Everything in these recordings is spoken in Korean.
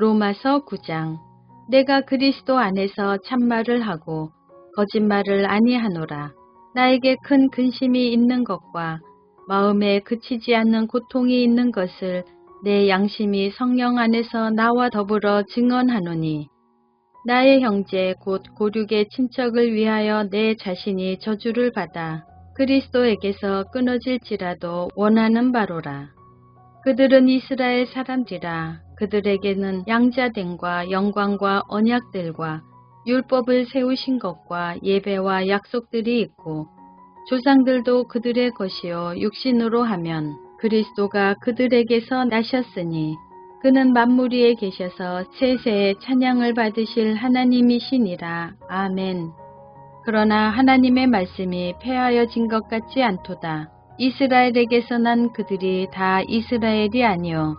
로마서 9장. 내가 그리스도 안에서 참말을 하고 거짓말을 아니하노라. 나에게 큰 근심이 있는 것과 마음에 그치지 않는 고통이 있는 것을 내 양심이 성령 안에서 나와 더불어 증언하노니, 나의 형제 곧 고륙의 친척을 위하여 내 자신이 저주를 받아 그리스도에게서 끊어질지라도 원하는 바로라. 그들은 이스라엘 사람들이라. 그들에게는 양자됨과 영광과 언약들과 율법을 세우신 것과 예배와 약속들이 있고, 조상들도 그들의 것이요 육신으로 하면 그리스도가 그들에게서 나셨으니 그는 만물 위에 계셔서 세세의 찬양을 받으실 하나님이시니라. 아멘. 그러나 하나님의 말씀이 폐하여진 것 같지 않도다. 이스라엘에게서 난 그들이 다 이스라엘이 아니요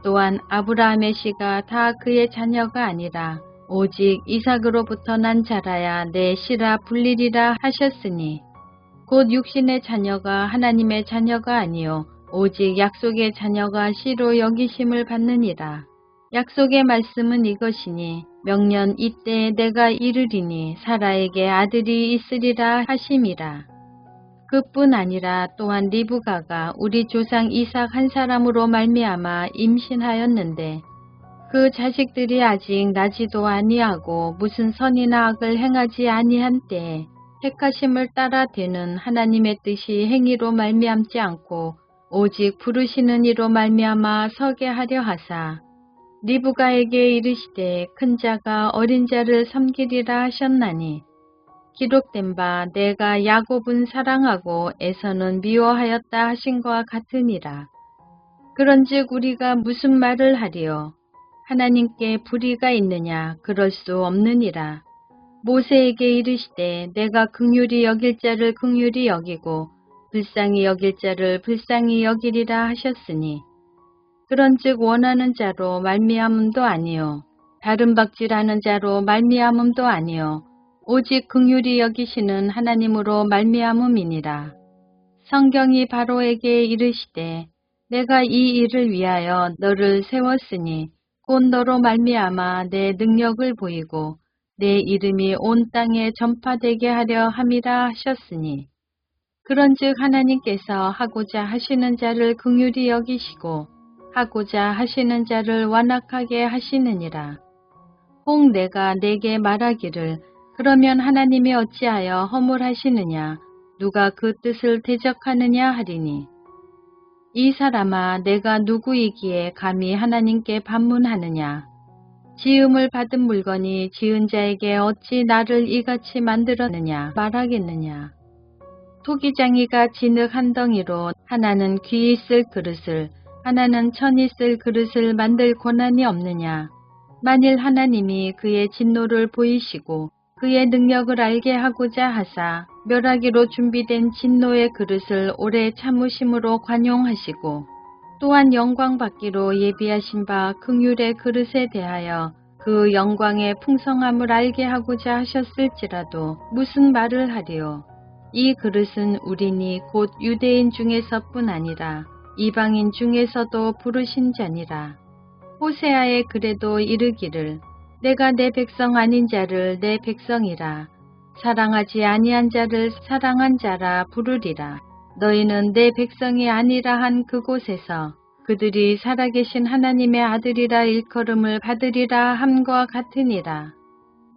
또한 아브라함의 씨가 다 그의 자녀가 아니라 오직 이삭으로부터 난 자라야 내 씨라 불리리라 하셨으니, 곧 육신의 자녀가 하나님의 자녀가 아니요 오직 약속의 자녀가 씨로 여기심을 받느니라. 약속의 말씀은 이것이니, 명년 이때에 내가 이르리니 사라에게 아들이 있으리라 하심이라. 그뿐 아니라 또한 리브가가 우리 조상 이삭 한 사람으로 말미암아 임신하였는데, 그 자식들이 아직 나지도 아니하고 무슨 선이나 악을 행하지 아니한 때에 택하심을 따라 되는 하나님의 뜻이 행위로 말미암지 않고 오직 부르시는 이로 말미암아 서게 하려 하사, 리브가에게 이르시되 큰 자가 어린 자를 섬기리라 하셨나니, 기록된 바 내가 야곱은 사랑하고 에서는 미워하였다 하신과 같으니라. 그런즉 우리가 무슨 말을 하리요? 하나님께 불의가 있느냐? 그럴 수 없느니라. 모세에게 이르시되 내가 긍휼히 여길 자를 긍휼히 여기고 불쌍히 여길 자를 불쌍히 여기리라 하셨으니, 그런즉 원하는 자로 말미암음도 아니요 다른 박질하는 자로 말미암음도 아니요 오직 긍휼히 여기시는 하나님으로 말미암음이니라. 성경이 바로에게 이르시되 내가 이 일을 위하여 너를 세웠으니 곧 너로 말미암아 내 능력을 보이고 내 이름이 온 땅에 전파되게 하려 함이라 하셨으니, 그런즉 하나님께서 하고자 하시는 자를 긍휼히 여기시고 하고자 하시는 자를 완악하게 하시느니라. 혹 내가 내게 말하기를 그러면 하나님이 어찌하여 허물하시느냐? 누가 그 뜻을 대적하느냐 하리니, 이 사람아 내가 누구이기에 감히 하나님께 반문하느냐? 지음을 받은 물건이 지은 자에게 어찌 나를 이같이 만들었느냐 말하겠느냐? 토기장이가 진흙 한 덩이로 하나는 귀 있을 그릇을 하나는 천 있을 그릇을 만들 권한이 없느냐? 만일 하나님이 그의 진노를 보이시고 그의 능력을 알게 하고자 하사 멸하기로 준비된 진노의 그릇을 오래 참으심으로 관용하시고 또한 영광 받기로 예비하신 바 긍휼의 그릇에 대하여 그 영광의 풍성함을 알게 하고자 하셨을지라도 무슨 말을 하리요? 이 그릇은 우리니 곧 유대인 중에서뿐 아니라 이방인 중에서도 부르신 자니라. 호세아에 그래도 이르기를 내가 내 백성 아닌 자를 내 백성이라 사랑하지 아니한 자를 사랑한 자라 부르리라. 너희는 내 백성이 아니라 한 그곳에서 그들이 살아계신 하나님의 아들이라 일컬음을 받으리라 함과 같으니라.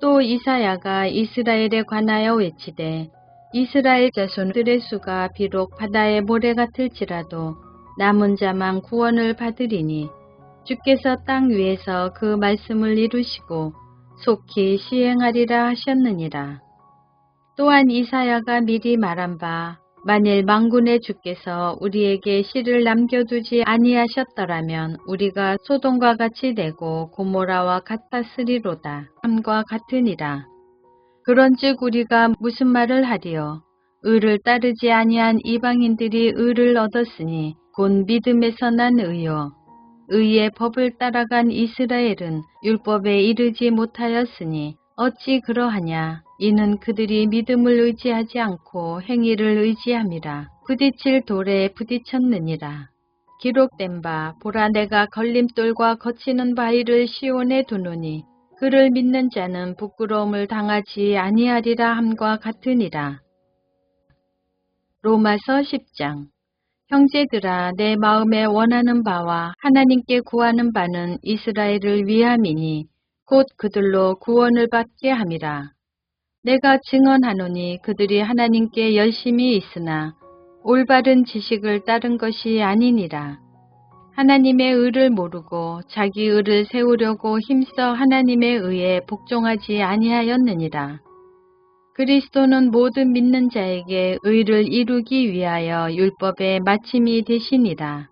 또 이사야가 이스라엘에 관하여 외치되 이스라엘 자손들의 수가 비록 바다의 모래 같을지라도 남은 자만 구원을 받으리니, 주께서 땅 위에서 그 말씀을 이루시고 속히 시행하리라 하셨느니라. 또한 이사야가 미리 말한 바 만일 만군의 주께서 우리에게 씨를 남겨두지 아니하셨더라면 우리가 소돔과 같이 되고 고모라와 같았으리로다 함과 같으니라. 그런즉 우리가 무슨 말을 하리요? 의를 따르지 아니한 이방인들이 의를 얻었으니 곧 믿음에서 난 의요. 의의 법을 따라간 이스라엘은 율법에 이르지 못하였으니 어찌 그러하냐? 이는 그들이 믿음을 의지하지 않고 행위를 의지함이라 부딪힐 돌에 부딪혔느니라. 기록된 바 보라 내가 걸림돌과 거치는 바위를 시온에 두노니 그를 믿는 자는 부끄러움을 당하지 아니하리라 함과 같으니라. 로마서 10장. 형제들아 내 마음에 원하는 바와 하나님께 구하는 바는 이스라엘을 위함이니 곧 그들로 구원을 받게 함이라. 내가 증언하노니 그들이 하나님께 열심히 있으나 올바른 지식을 따른 것이 아니니라. 하나님의 의를 모르고 자기 의를 세우려고 힘써 하나님의 의에 복종하지 아니하였느니라. 그리스도는 모든 믿는 자에게 의를 이루기 위하여 율법의 마침이 되시니라.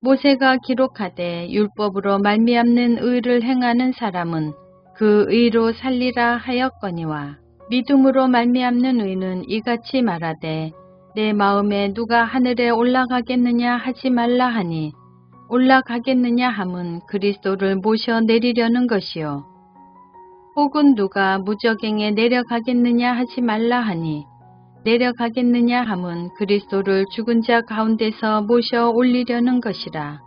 모세가 기록하되 율법으로 말미암는 의를 행하는 사람은 그 의로 살리라 하였거니와 믿음으로 말미암는 의는 이같이 말하되 내 마음에 누가 하늘에 올라가겠느냐 하지 말라 하니 올라가겠느냐 함은 그리스도를 모셔 내리려는 것이요. 혹은 누가 무저갱에 내려가겠느냐 하지 말라 하니 내려가겠느냐 함은 그리스도를 죽은 자 가운데서 모셔 올리려는 것이라.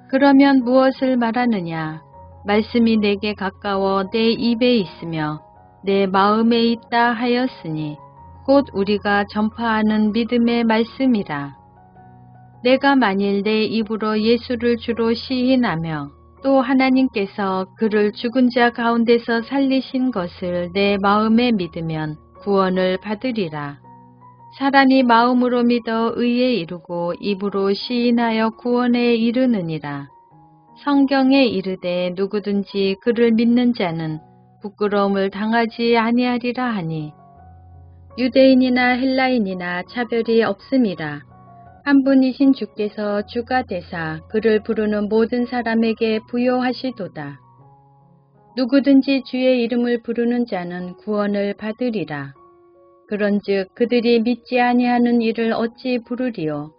그러면 무엇을 말하느냐? 말씀이 내게 가까워 내 입에 있으며 내 마음에 있다 하였으니 곧 우리가 전파하는 믿음의 말씀이라. 내가 만일 내 입으로 예수를 주로 시인하며 또 하나님께서 그를 죽은 자 가운데서 살리신 것을 내 마음에 믿으면 구원을 받으리라. 사람이 마음으로 믿어 의에 이르고 입으로 시인하여 구원에 이르느니라. 성경에 이르되 누구든지 그를 믿는 자는 부끄러움을 당하지 아니하리라 하니 유대인이나 헬라인이나 차별이 없음이라. 한 분이신 주께서 주가 되사 그를 부르는 모든 사람에게 부요하시도다. 누구든지 주의 이름을 부르는 자는 구원을 받으리라. 그런즉 그들이 믿지 아니하는 일을 어찌 부르리요?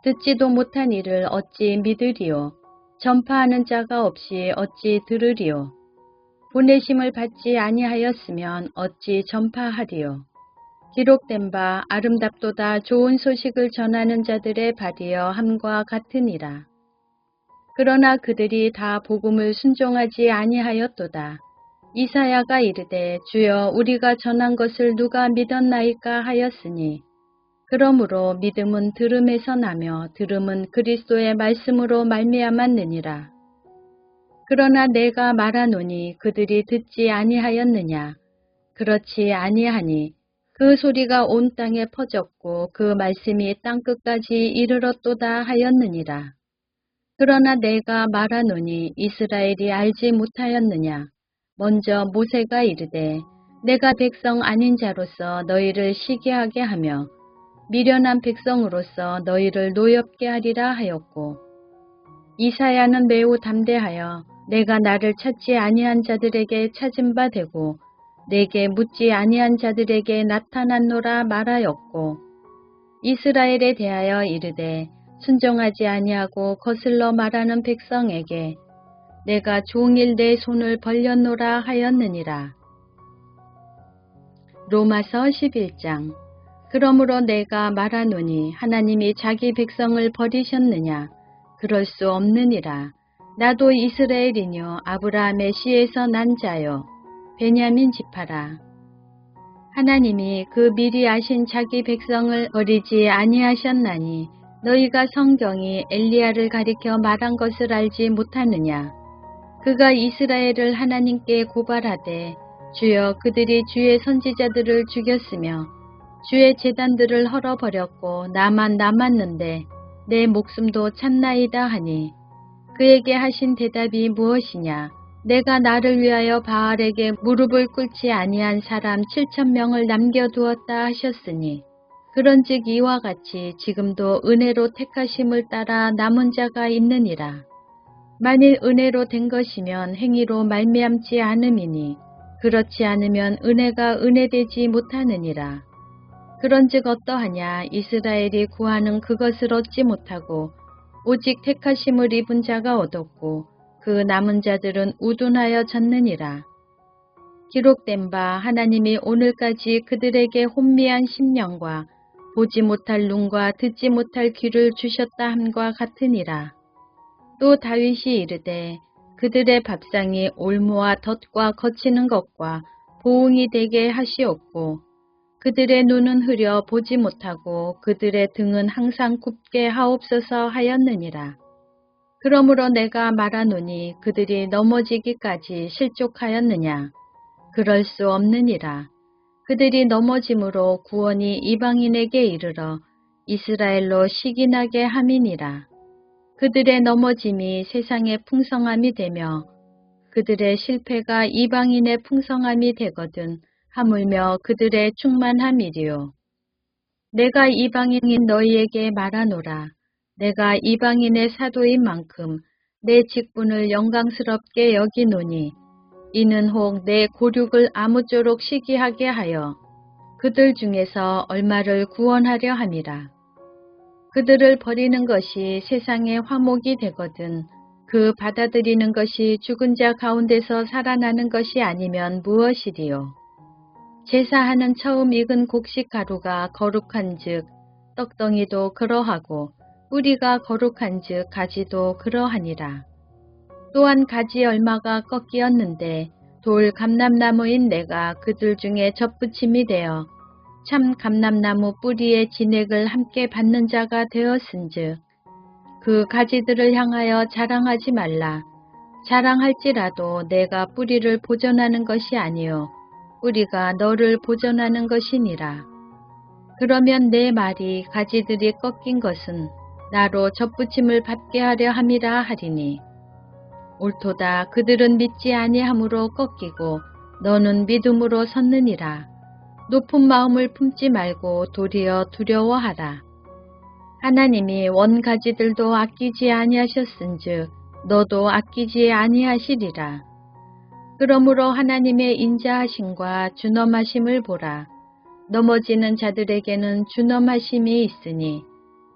듣지도 못한 일을 어찌 믿으리요? 전파하는 자가 없이 어찌 들으리요? 보내심을 받지 아니하였으면 어찌 전파하리요? 기록된 바 아름답도다 좋은 소식을 전하는 자들의 발이여 함과 같으니라. 그러나 그들이 다 복음을 순종하지 아니하였도다. 이사야가 이르되 주여 우리가 전한 것을 누가 믿었나이까 하였으니 그러므로 믿음은 들음에서 나며 들음은 그리스도의 말씀으로 말미암았느니라. 그러나 내가 말하노니 그들이 듣지 아니하였느냐? 그렇지 아니하니 그 소리가 온 땅에 퍼졌고 그 말씀이 땅끝까지 이르렀도다 하였느니라. 그러나 내가 말하노니 이스라엘이 알지 못하였느냐? 먼저 모세가 이르되 내가 백성 아닌 자로서 너희를 시기하게 하며 미련한 백성으로서 너희를 노엽게 하리라 하였고 이사야는 매우 담대하여 내가 나를 찾지 아니한 자들에게 찾은 바 되고 내게 묻지 아니한 자들에게 나타났노라 말하였고 이스라엘에 대하여 이르되 순종하지 아니하고 거슬러 말하는 백성에게 내가 종일 내 손을 벌렸노라 하였느니라. 로마서 11장. 그러므로 내가 말하노니 하나님이 자기 백성을 버리셨느냐? 그럴 수 없느니라. 나도 이스라엘이뇨 아브라함의 씨에서 난 자요 베냐민 지파라. 하나님이 그 미리 아신 자기 백성을 버리지 아니하셨나니 너희가 성경이 엘리야를 가리켜 말한 것을 알지 못하느냐? 그가 이스라엘을 하나님께 고발하되 주여 그들이 주의 선지자들을 죽였으며 주의 제단들을 헐어버렸고 나만 남았는데 내 목숨도 찾나이다 하니 그에게 하신 대답이 무엇이냐? 내가 나를 위하여 바알에게 무릎을 꿇지 아니한 사람 7,000명을 남겨두었다 하셨으니 그런즉 이와 같이 지금도 은혜로 택하심을 따라 남은 자가 있느니라. 만일 은혜로 된 것이면 행위로 말미암지 않음이니 그렇지 않으면 은혜가 은혜되지 못하느니라. 그런즉 어떠하냐? 이스라엘이 구하는 그것을 얻지 못하고 오직 택하심을 입은 자가 얻었고 그 남은 자들은 우둔하여 졌느니라. 기록된 바 하나님이 오늘까지 그들에게 혼미한 심령과 보지 못할 눈과 듣지 못할 귀를 주셨다 함과 같으니라. 또 다윗이 이르되 그들의 밥상이 올무와 덫과 거치는 것과 보응이 되게 하시옵고 그들의 눈은 흐려 보지 못하고 그들의 등은 항상 굽게 하옵소서 하였느니라. 그러므로 내가 말하노니 그들이 넘어지기까지 실족하였느냐? 그럴 수 없느니라. 그들이 넘어짐으로 구원이 이방인에게 이르러 이스라엘로 시기나게 함이니라. 그들의 넘어짐이 세상의 풍성함이 되며 그들의 실패가 이방인의 풍성함이 되거든 하물며 그들의 충만함이리요. 내가 이방인인 너희에게 말하노라. 내가 이방인의 사도인 만큼 내 직분을 영광스럽게 여기노니 이는 혹 내 고륙을 아무쪼록 시기하게 하여 그들 중에서 얼마를 구원하려 함이라. 그들을 버리는 것이 세상의 화목이 되거든 그 받아들이는 것이 죽은 자 가운데서 살아나는 것이 아니면 무엇이리요. 제사하는 처음 익은 곡식 가루가 거룩한 즉 떡덩이도 그러하고 뿌리가 거룩한 즉 가지도 그러하니라. 또한 가지 얼마가 꺾이었는데 돌 감람나무인 내가 그들 중에 접붙임이 되어 참 감람나무 뿌리의 진액을 함께 받는 자가 되었은즉 그 가지들을 향하여 자랑하지 말라. 자랑할지라도 내가 뿌리를 보존하는 것이 아니요 뿌리가 너를 보존하는 것이니라. 그러면 내 말이 가지들이 꺾인 것은 나로 접붙임을 받게 하려 함이라 하리니 옳도다. 그들은 믿지 아니함으로 꺾이고 너는 믿음으로 섰느니라. 높은 마음을 품지 말고 도리어 두려워하라. 하나님이 원가지들도 아끼지 아니하셨은즉 너도 아끼지 아니하시리라. 그러므로 하나님의 인자하심과 준엄하심을 보라. 넘어지는 자들에게는 준엄하심이 있으니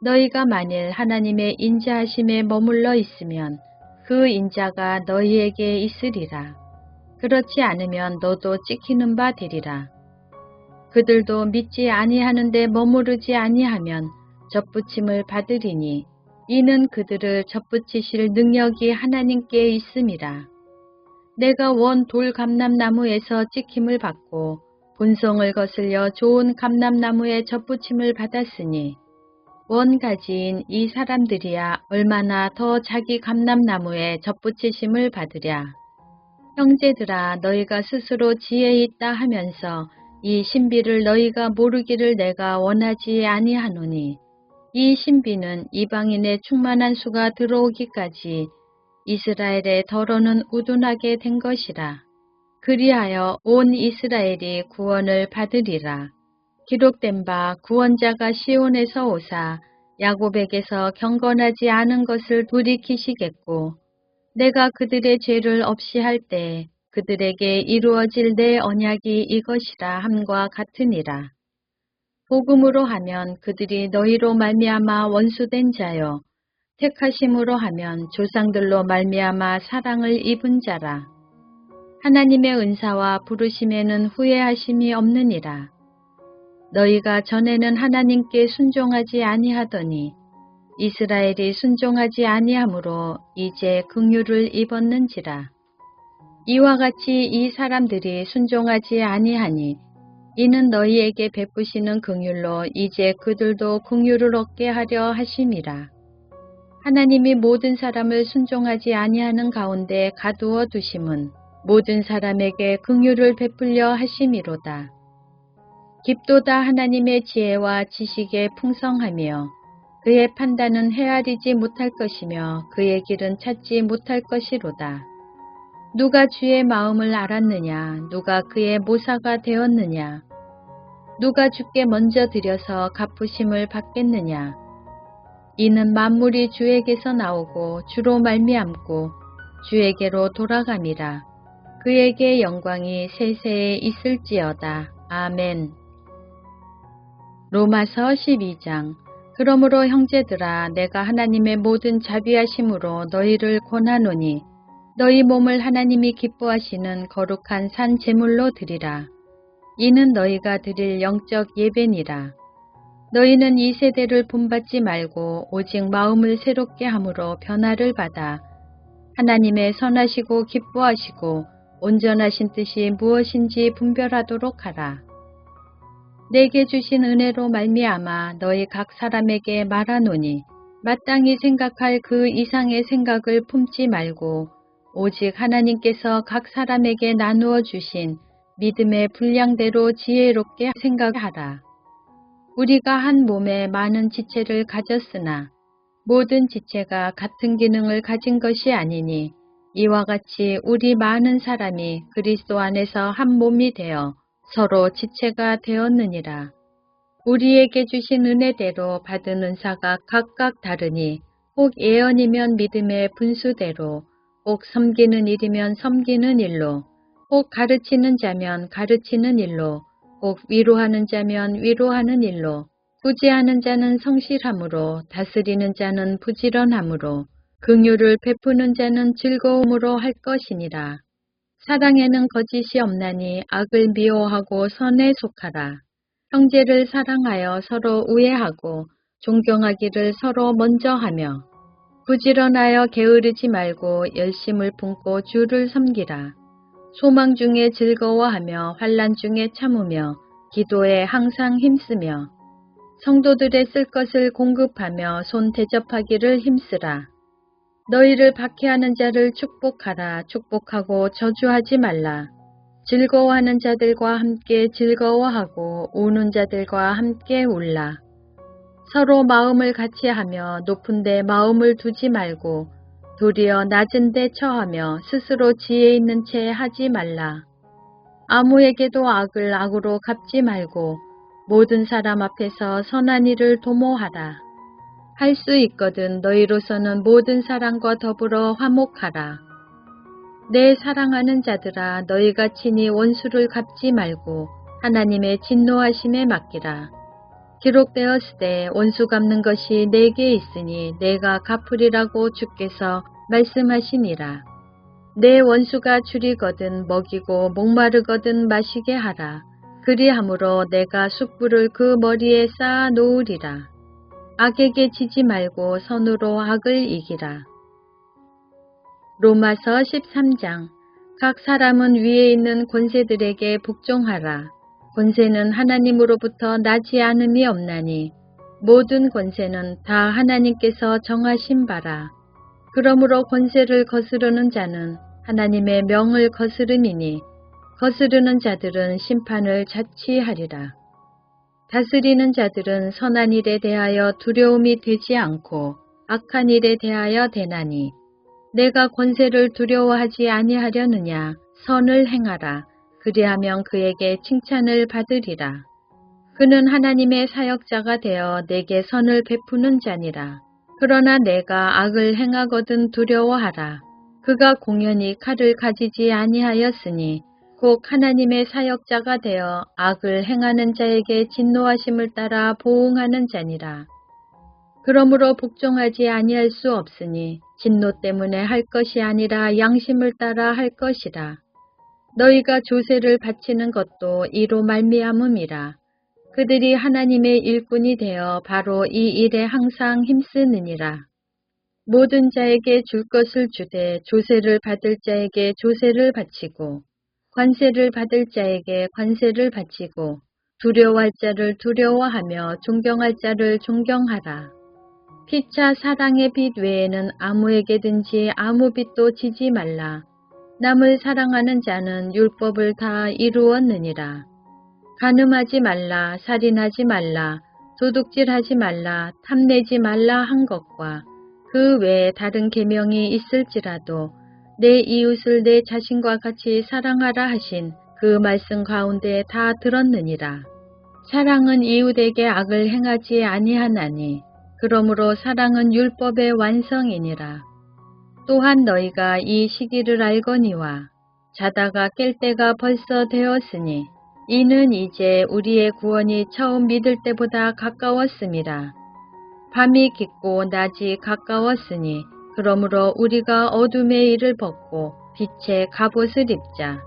너희가 만일 하나님의 인자하심에 머물러 있으면 그 인자가 너희에게 있으리라. 그렇지 않으면 너도 찍히는 바 되리라. 그들도 믿지 아니하는데 머무르지 아니하면 접붙임을 받으리니 이는 그들을 접붙이실 능력이 하나님께 있음이라. 내가 원 돌 감람나무에서 찍힘을 받고 본성을 거슬려 좋은 감람나무에 접붙임을 받았으니 원가지인 이 사람들이야 얼마나 더 자기 감람나무에 접붙이심을 받으랴. 형제들아 너희가 스스로 지혜 있다 하면서 이 신비를 너희가 모르기를 내가 원하지 아니하노니 이 신비는 이방인의 충만한 수가 들어오기까지 이스라엘의 덜어는 우둔하게 된 것이라. 그리하여 온 이스라엘이 구원을 받으리라. 기록된 바 구원자가 시온에서 오사 야곱에게서 경건하지 않은 것을 돌이키시겠고 내가 그들의 죄를 없이 할 때 그들에게 이루어질 내 언약이 이것이라 함과 같으니라. 복음으로 하면 그들이 너희로 말미암아 원수된 자요 택하심으로 하면 조상들로 말미암아 사랑을 입은 자라. 하나님의 은사와 부르심에는 후회하심이 없느니라. 너희가 전에는 하나님께 순종하지 아니하더니 이스라엘이 순종하지 아니하므로 이제 긍휼을 입었는지라. 이와 같이 이 사람들이 순종하지 아니하니 이는 너희에게 베푸시는 긍휼로 이제 그들도 긍휼을 얻게 하려 하심이라. 하나님이 모든 사람을 순종하지 아니하는 가운데 가두어 두심은 모든 사람에게 긍휼을 베풀려 하심이로다. 깊도다 하나님의 지혜와 지식의 풍성하며 그의 판단은 헤아리지 못할 것이며 그의 길은 찾지 못할 것이로다. 누가 주의 마음을 알았느냐? 누가 그의 모사가 되었느냐? 누가 주께 먼저 드려서 갚으심을 받겠느냐? 이는 만물이 주에게서 나오고 주로 말미암고 주에게로 돌아감이라. 그에게 영광이 세세에 있을지어다. 아멘. 로마서 12장. 그러므로 형제들아 내가 하나님의 모든 자비하심으로 너희를 권하노니 너희 몸을 하나님이 기뻐하시는 거룩한 산 제물로 드리라. 이는 너희가 드릴 영적 예배니라. 너희는 이 세대를 본받지 말고 오직 마음을 새롭게 함으로 변화를 받아 하나님의 선하시고 기뻐하시고 온전하신 뜻이 무엇인지 분별하도록 하라. 내게 주신 은혜로 말미암아 너희 각 사람에게 말하노니 마땅히 생각할 그 이상의 생각을 품지 말고 오직 하나님께서 각 사람에게 나누어 주신 믿음의 분량대로 지혜롭게 생각하라. 우리가 한 몸에 많은 지체를 가졌으나 모든 지체가 같은 기능을 가진 것이 아니니 이와 같이 우리 많은 사람이 그리스도 안에서 한 몸이 되어 서로 지체가 되었느니라. 우리에게 주신 은혜대로 받은 은사가 각각 다르니 혹 예언이면 믿음의 분수대로, 혹 섬기는 일이면 섬기는 일로, 혹 가르치는 자면 가르치는 일로, 혹 위로하는 자면 위로하는 일로, 구제하는 자는 성실함으로, 다스리는 자는 부지런함으로, 긍휼을 베푸는 자는 즐거움으로 할 것이니라. 사랑에는 거짓이 없나니 악을 미워하고 선에 속하라. 형제를 사랑하여 서로 우애하고 존경하기를 서로 먼저 하며 부지런하여 게으르지 말고 열심을 품고 주를 섬기라. 소망 중에 즐거워하며 환난 중에 참으며 기도에 항상 힘쓰며 성도들의 쓸 것을 공급하며 손 대접하기를 힘쓰라. 너희를 박해하는 자를 축복하라. 축복하고 저주하지 말라. 즐거워하는 자들과 함께 즐거워하고 우는 자들과 함께 울라. 서로 마음을 같이 하며 높은 데 마음을 두지 말고 도리어 낮은 데 처하며 스스로 지혜 있는 채 하지 말라. 아무에게도 악을 악으로 갚지 말고 모든 사람 앞에서 선한 일을 도모하라. 할 수 있거든 너희로서는 모든 사람과 더불어 화목하라. 내 사랑하는 자들아 너희가 친히 원수를 갚지 말고 하나님의 진노하심에 맡기라. 기록되었으되 원수 갚는 것이 내게 있으니 내가 갚으리라고 주께서 말씀하시니라. 내 원수가 줄이거든 먹이고 목마르거든 마시게 하라. 그리함으로 내가 숯불을 그 머리에 쌓아 놓으리라. 악에게 지지 말고 선으로 악을 이기라. 로마서 13장. 각 사람은 위에 있는 권세들에게 복종하라. 권세는 하나님으로부터 나지 않음이 없나니 모든 권세는 다 하나님께서 정하신 바라. 그러므로 권세를 거스르는 자는 하나님의 명을 거스름이니 거스르는 자들은 심판을 자취하리라. 다스리는 자들은 선한 일에 대하여 두려움이 되지 않고 악한 일에 대하여 되나니 내가 권세를 두려워하지 아니하려느냐. 선을 행하라. 그리하면 그에게 칭찬을 받으리라. 그는 하나님의 사역자가 되어 내게 선을 베푸는 자니라. 그러나 내가 악을 행하거든 두려워하라. 그가 공연히 칼을 가지지 아니하였으니 곧 하나님의 사역자가 되어 악을 행하는 자에게 진노하심을 따라 보응하는 자니라. 그러므로 복종하지 아니할 수 없으니 진노 때문에 할 것이 아니라 양심을 따라 할 것이라. 너희가 조세를 바치는 것도 이로 말미암음이라. 그들이 하나님의 일꾼이 되어 바로 이 일에 항상 힘쓰느니라. 모든 자에게 줄 것을 주되 조세를 받을 자에게 조세를 바치고 관세를 받을 자에게 관세를 바치고 두려워할 자를 두려워하며 존경할 자를 존경하라. 피차 사랑의 빛 외에는 아무에게든지 아무 빛도 지지 말라. 남을 사랑하는 자는 율법을 다 이루었느니라. 간음하지 말라, 살인하지 말라, 도둑질하지 말라, 탐내지 말라 한 것과 그 외에 다른 계명이 있을지라도 내 이웃을 내 자신과 같이 사랑하라 하신 그 말씀 가운데 다 들었느니라. 사랑은 이웃에게 악을 행하지 아니하나니 그러므로 사랑은 율법의 완성이니라. 또한 너희가 이 시기를 알거니와 자다가 깰 때가 벌써 되었으니 이는 이제 우리의 구원이 처음 믿을 때보다 가까웠음이라. 밤이 깊고 낮이 가까웠으니 그러므로 우리가 어둠의 일을 벗고 빛의 갑옷을 입자.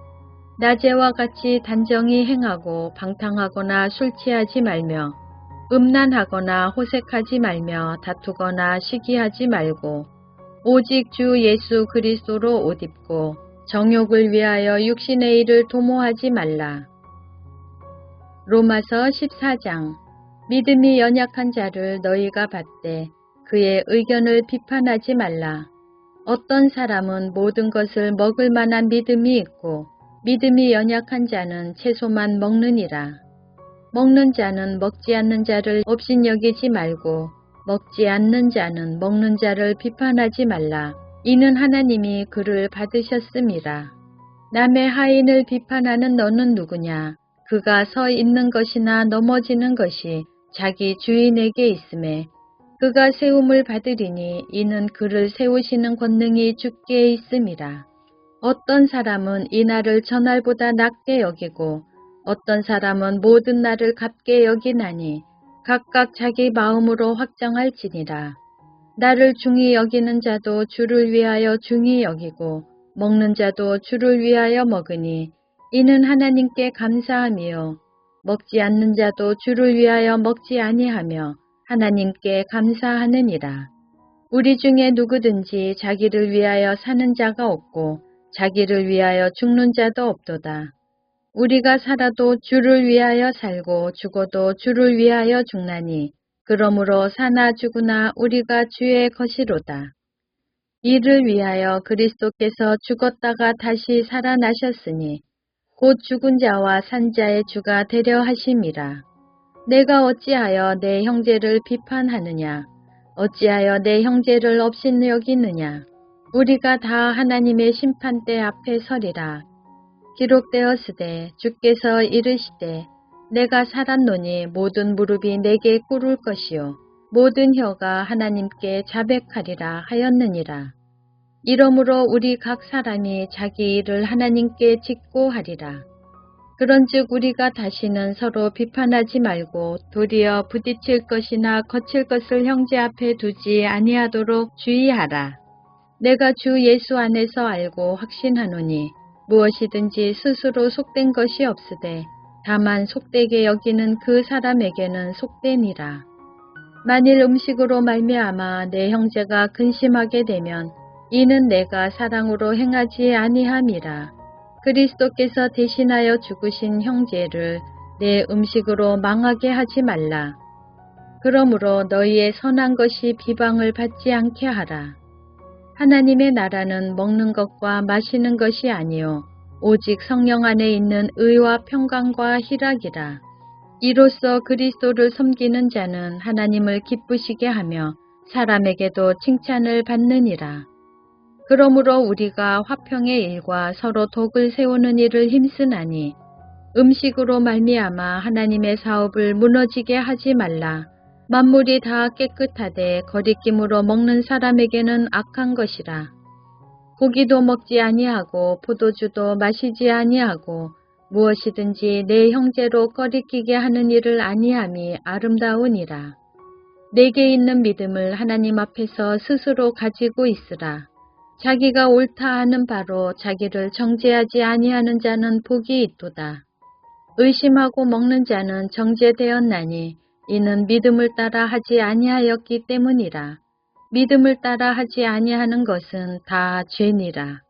낮에와 같이 단정히 행하고 방탕하거나 술 취하지 말며 음란하거나 호색하지 말며 다투거나 시기하지 말고 오직 주 예수 그리스도로 옷 입고 정욕을 위하여 육신의 일을 도모하지 말라. 로마서 14장. 믿음이 연약한 자를 너희가 받되 그의 의견을 비판하지 말라. 어떤 사람은 모든 것을 먹을 만한 믿음이 있고 믿음이 연약한 자는 채소만 먹느니라. 먹는 자는 먹지 않는 자를 업신여기지 말고 먹지 않는 자는 먹는 자를 비판하지 말라. 이는 하나님이 그를 받으셨음이라. 남의 하인을 비판하는 너는 누구냐? 그가 서 있는 것이나 넘어지는 것이 자기 주인에게 있음에 그가 세움을 받으리니 이는 그를 세우시는 권능이 주께 있음이라. 어떤 사람은 이 날을 저날보다 낮게 여기고 어떤 사람은 모든 날을 같게 여기나니 각각 자기 마음으로 확정할지니라. 나를 중히 여기는 자도 주를 위하여 중히 여기고 먹는 자도 주를 위하여 먹으니 이는 하나님께 감사함이요. 먹지 않는 자도 주를 위하여 먹지 아니하며 하나님께 감사하느니라. 우리 중에 누구든지 자기를 위하여 사는 자가 없고 자기를 위하여 죽는 자도 없도다. 우리가 살아도 주를 위하여 살고 죽어도 주를 위하여 죽나니 그러므로 사나 죽으나 우리가 주의 것이로다. 이를 위하여 그리스도께서 죽었다가 다시 살아나셨으니 곧 죽은 자와 산 자의 주가 되려 하심이라. 내가 어찌하여 내 형제를 비판하느냐? 어찌하여 내 형제를 업신여기느냐? 우리가 다 하나님의 심판대 앞에 서리라. 기록되었으되 주께서 이르시되 내가 살았노니 모든 무릎이 내게 꿇을 것이요 모든 혀가 하나님께 자백하리라 하였느니라. 이러므로 우리 각 사람이 자기 일을 하나님께 짓고 하리라. 그런즉 우리가 다시는 서로 비판하지 말고 도리어 부딪힐 것이나 거칠 것을 형제 앞에 두지 아니하도록 주의하라. 내가 주 예수 안에서 알고 확신하노니 무엇이든지 스스로 속된 것이 없으되 다만 속되게 여기는 그 사람에게는 속됨이라. 만일 음식으로 말미암아 내 형제가 근심하게 되면 이는 내가 사랑으로 행하지 아니함이라. 그리스도께서 대신하여 죽으신 형제를 내 음식으로 망하게 하지 말라. 그러므로 너희의 선한 것이 비방을 받지 않게 하라. 하나님의 나라는 먹는 것과 마시는 것이 아니요 오직 성령 안에 있는 의와 평강과 희락이라. 이로써 그리스도를 섬기는 자는 하나님을 기쁘시게 하며 사람에게도 칭찬을 받느니라. 그러므로 우리가 화평의 일과 서로 덕을 세우는 일을 힘쓰나니 음식으로 말미암아 하나님의 사업을 무너지게 하지 말라. 만물이 다 깨끗하되 거리낌으로 먹는 사람에게는 악한 것이라. 고기도 먹지 아니하고 포도주도 마시지 아니하고 무엇이든지 내 형제로 거리끼게 하는 일을 아니함이 아름다우니라. 내게 있는 믿음을 하나님 앞에서 스스로 가지고 있으라. 자기가 옳다 하는 바로 자기를 정죄하지 아니하는 자는 복이 있도다. 의심하고 먹는 자는 정죄되었나니 이는 믿음을 따라 하지 아니하였기 때문이라. 믿음을 따라 하지 아니하는 것은 다 죄니라.